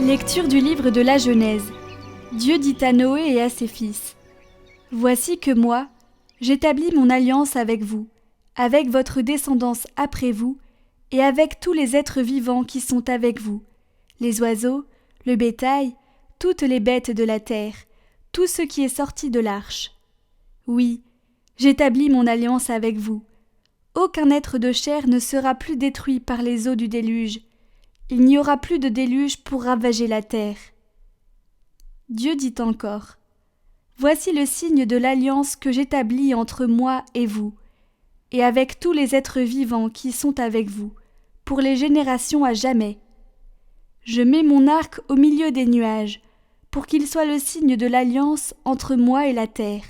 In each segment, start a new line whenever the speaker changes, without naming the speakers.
Lecture du livre de la Genèse. Dieu dit à Noé et à ses fils : Voici que moi, j'établis mon alliance avec vous, avec votre descendance après vous, et avec tous les êtres vivants qui sont avec vous, les oiseaux, le bétail, toutes les bêtes de la terre, tout ce qui est sorti de l'arche. Oui, j'établis mon alliance avec vous. Aucun être de chair ne sera plus détruit par les eaux du déluge. Il n'y aura plus de déluge pour ravager la terre. Dieu dit encore : Voici le signe de l'alliance que j'établis entre moi et vous, et avec tous les êtres vivants qui sont avec vous, pour les générations à jamais. Je mets mon arc au milieu des nuages, pour qu'il soit le signe de l'alliance entre moi et la terre.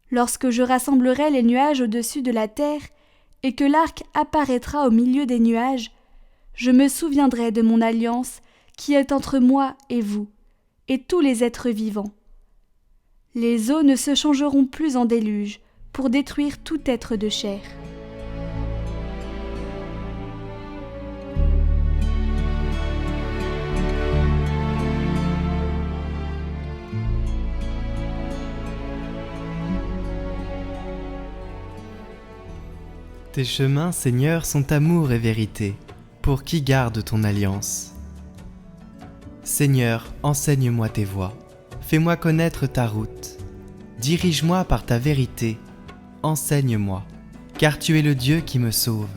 Lorsque je rassemblerai les nuages au-dessus de la terre, et que l'arc apparaîtra au milieu des nuages, je me souviendrai de mon alliance qui est entre moi et vous, et tous les êtres vivants. Les eaux ne se changeront plus en déluge, pour détruire tout être de chair.
Tes chemins, Seigneur, sont amour et vérité, pour qui garde ton alliance. Seigneur, enseigne-moi tes voies, fais-moi connaître ta route. Dirige-moi par ta vérité, enseigne-moi, car tu es le Dieu qui me sauve.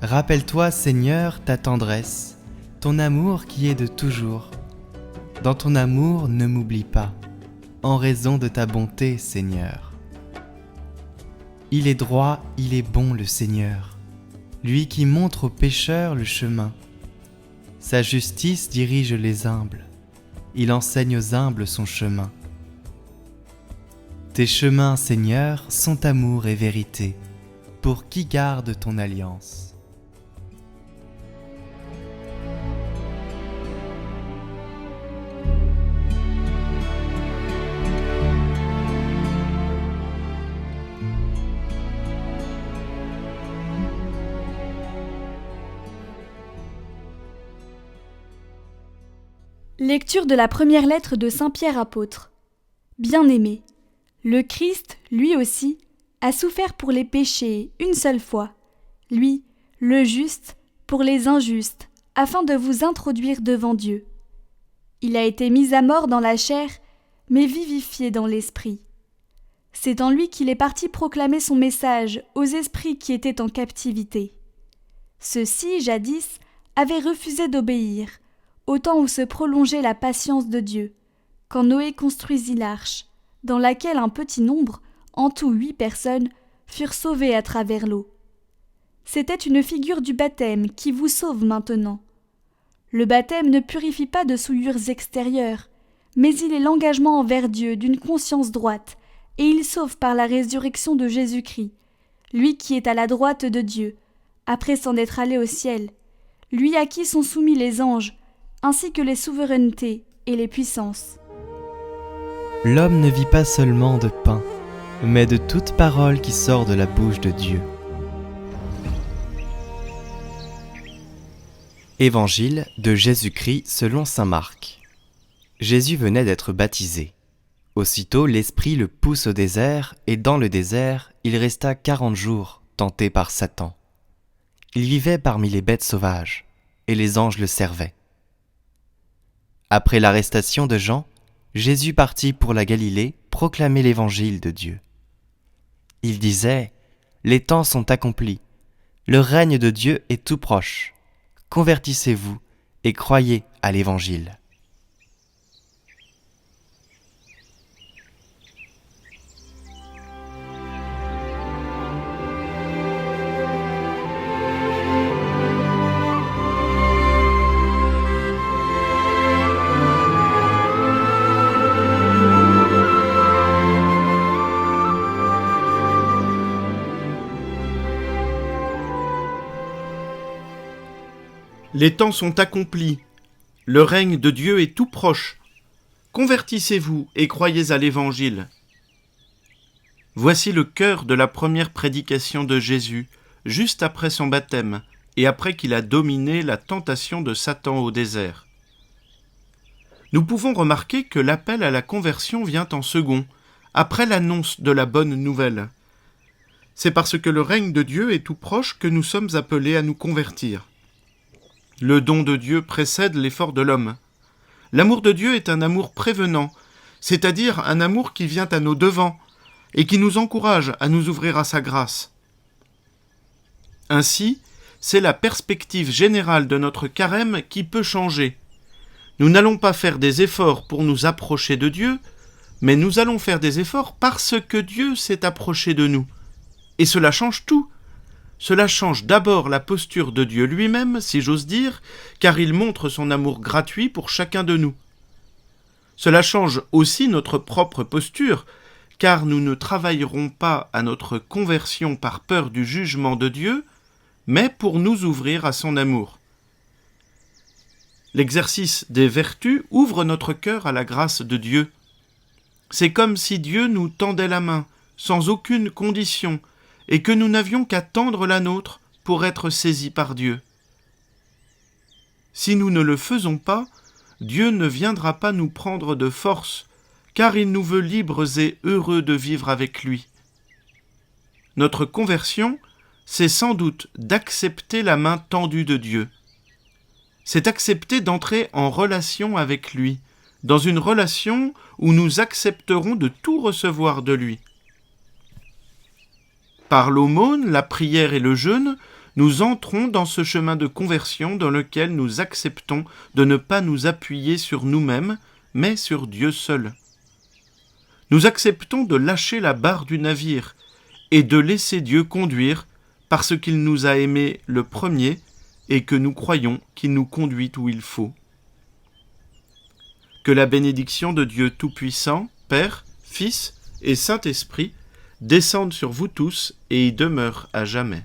Rappelle-toi, Seigneur, ta tendresse, ton amour qui est de toujours. Dans ton amour, ne m'oublie pas, en raison de ta bonté, Seigneur. Il est droit, il est bon le Seigneur, lui qui montre aux pécheurs le chemin. Sa justice dirige les humbles, il enseigne aux humbles son chemin. Tes chemins, Seigneur, sont amour et vérité, pour qui garde ton alliance.
Lecture de la première lettre de Saint Pierre apôtre. Bien-aimé, le Christ, lui aussi, a souffert pour les péchés une seule fois, lui, le juste, pour les injustes, afin de vous introduire devant Dieu. Il a été mis à mort dans la chair, mais vivifié dans l'esprit. C'est en lui qu'il est parti proclamer son message aux esprits qui étaient en captivité. Ceux-ci, jadis, avaient refusé d'obéir, au temps où se prolongeait la patience de Dieu, quand Noé construisit l'arche, dans laquelle un petit nombre, en tout 8 personnes, furent sauvées à travers l'eau. C'était une figure du baptême qui vous sauve maintenant. Le baptême ne purifie pas de souillures extérieures, mais il est l'engagement envers Dieu d'une conscience droite, et il sauve par la résurrection de Jésus-Christ, lui qui est à la droite de Dieu, après s'en être allé au ciel, lui à qui sont soumis les anges, ainsi que les souverainetés et les puissances.
L'homme ne vit pas seulement de pain, mais de toute parole qui sort de la bouche de Dieu. Évangile de Jésus-Christ selon saint Marc. Jésus venait d'être baptisé. Aussitôt l'Esprit le pousse au désert, et dans le désert, il resta 40 jours, tenté par Satan. Il vivait parmi les bêtes sauvages, et les anges le servaient. Après l'arrestation de Jean, Jésus partit pour la Galilée proclamer l'évangile de Dieu. Il disait : « Les temps sont accomplis, le règne de Dieu est tout proche. Convertissez-vous et croyez à l'évangile. »
Les temps sont accomplis, le règne de Dieu est tout proche. Convertissez-vous et croyez à l'Évangile. Voici le cœur de la première prédication de Jésus, juste après son baptême, et après qu'il a dominé la tentation de Satan au désert. Nous pouvons remarquer que l'appel à la conversion vient en second, après l'annonce de la bonne nouvelle. C'est parce que le règne de Dieu est tout proche que nous sommes appelés à nous convertir. Le don de Dieu précède l'effort de l'homme. L'amour de Dieu est un amour prévenant, c'est-à-dire un amour qui vient à nos devants et qui nous encourage à nous ouvrir à sa grâce. Ainsi, c'est la perspective générale de notre carême qui peut changer. Nous n'allons pas faire des efforts pour nous approcher de Dieu, mais nous allons faire des efforts parce que Dieu s'est approché de nous. Et cela change tout. Cela change d'abord la posture de Dieu lui-même, si j'ose dire, car il montre son amour gratuit pour chacun de nous. Cela change aussi notre propre posture, car nous ne travaillerons pas à notre conversion par peur du jugement de Dieu, mais pour nous ouvrir à son amour. L'exercice des vertus ouvre notre cœur à la grâce de Dieu. C'est comme si Dieu nous tendait la main, sans aucune condition, et que nous n'avions qu'à tendre la nôtre pour être saisis par Dieu. Si nous ne le faisons pas, Dieu ne viendra pas nous prendre de force, car il nous veut libres et heureux de vivre avec lui. Notre conversion, c'est sans doute d'accepter la main tendue de Dieu. C'est accepter d'entrer en relation avec lui, dans une relation où nous accepterons de tout recevoir de lui. Par l'aumône, la prière et le jeûne, nous entrons dans ce chemin de conversion dans lequel nous acceptons de ne pas nous appuyer sur nous-mêmes, mais sur Dieu seul. Nous acceptons de lâcher la barre du navire et de laisser Dieu conduire parce qu'il nous a aimés le premier et que nous croyons qu'il nous conduit où il faut. Que la bénédiction de Dieu Tout-Puissant, Père, Fils et Saint-Esprit descende sur vous tous et y demeure à jamais.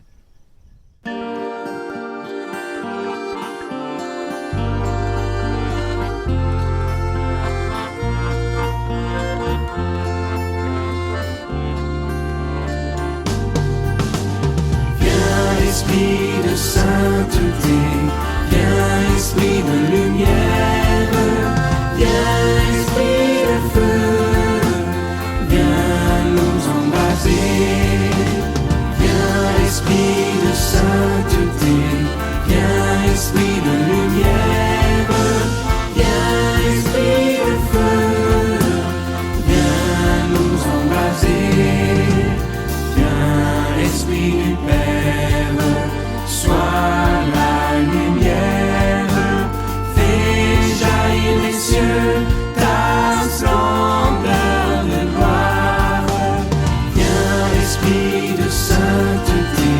Viens, Esprit de sainteté, viens, Esprit de lumière, viens, Esprit de feu, viens nous embraser. Viens, Esprit de sainteté, viens, Esprit de lumière, viens, Esprit de feu, viens nous embraser. Viens, Esprit du Père, sois la lumière, fais jaillir des cieux ta splendeur de gloire. Viens, Esprit de sainteté,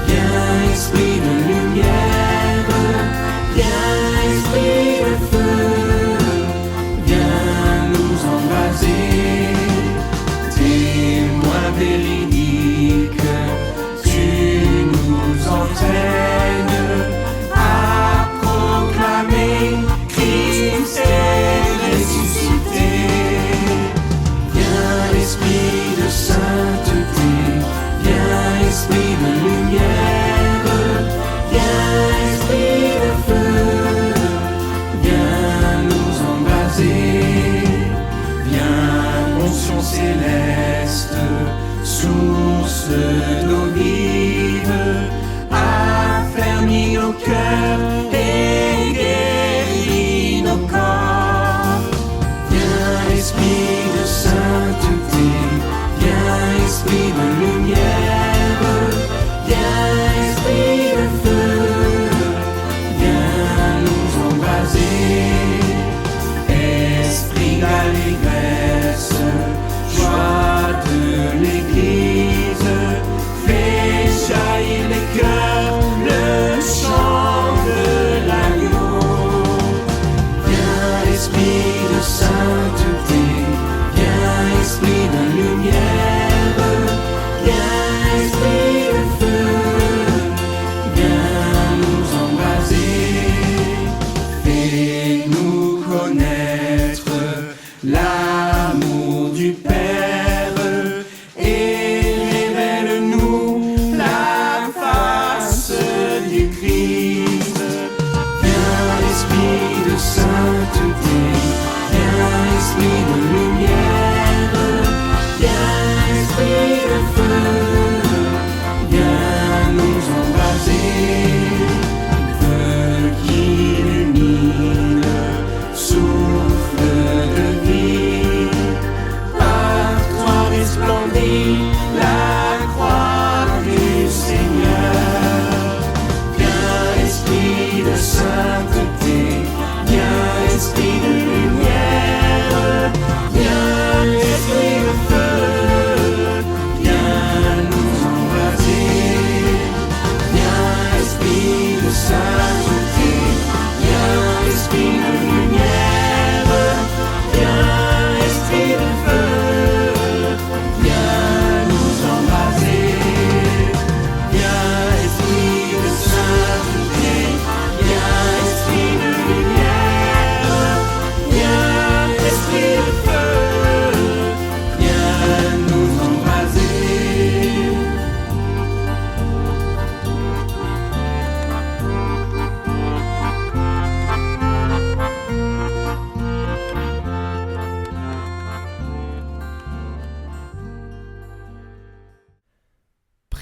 viens, Esprit de lumière, viens, Esprit de feu, viens nous embraser. Témoin véridique, tu nous entraînes à proclamer Christ est ressuscité. Viens, Esprit de sainteté, viens, Esprit de lumière,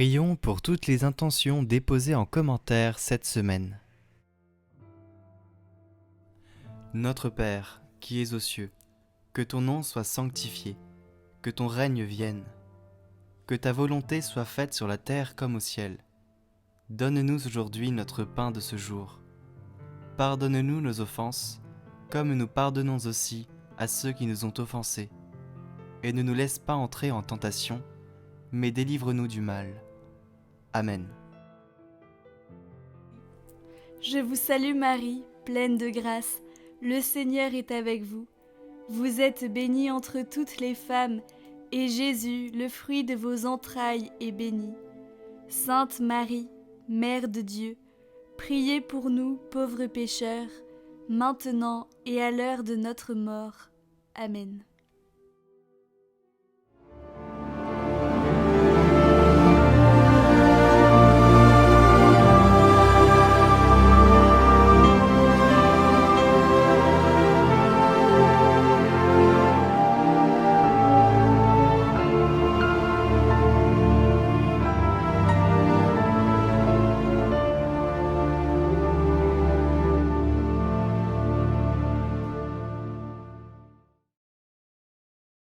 Prions pour toutes les intentions déposées en commentaire cette semaine. Notre Père, qui es aux cieux, que ton nom soit sanctifié, que ton règne vienne, que ta volonté soit faite sur la terre comme au ciel. Donne-nous aujourd'hui notre pain de ce jour. Pardonne-nous nos offenses, comme nous pardonnons aussi à ceux qui nous ont offensés. Et ne nous laisse pas entrer en tentation, mais délivre-nous du mal. Amen.
Je vous salue Marie, pleine de grâce, le Seigneur est avec vous. Vous êtes bénie entre toutes les femmes, et Jésus, le fruit de vos entrailles, est béni. Sainte Marie, Mère de Dieu, priez pour nous, pauvres pécheurs, maintenant et à l'heure de notre mort. Amen.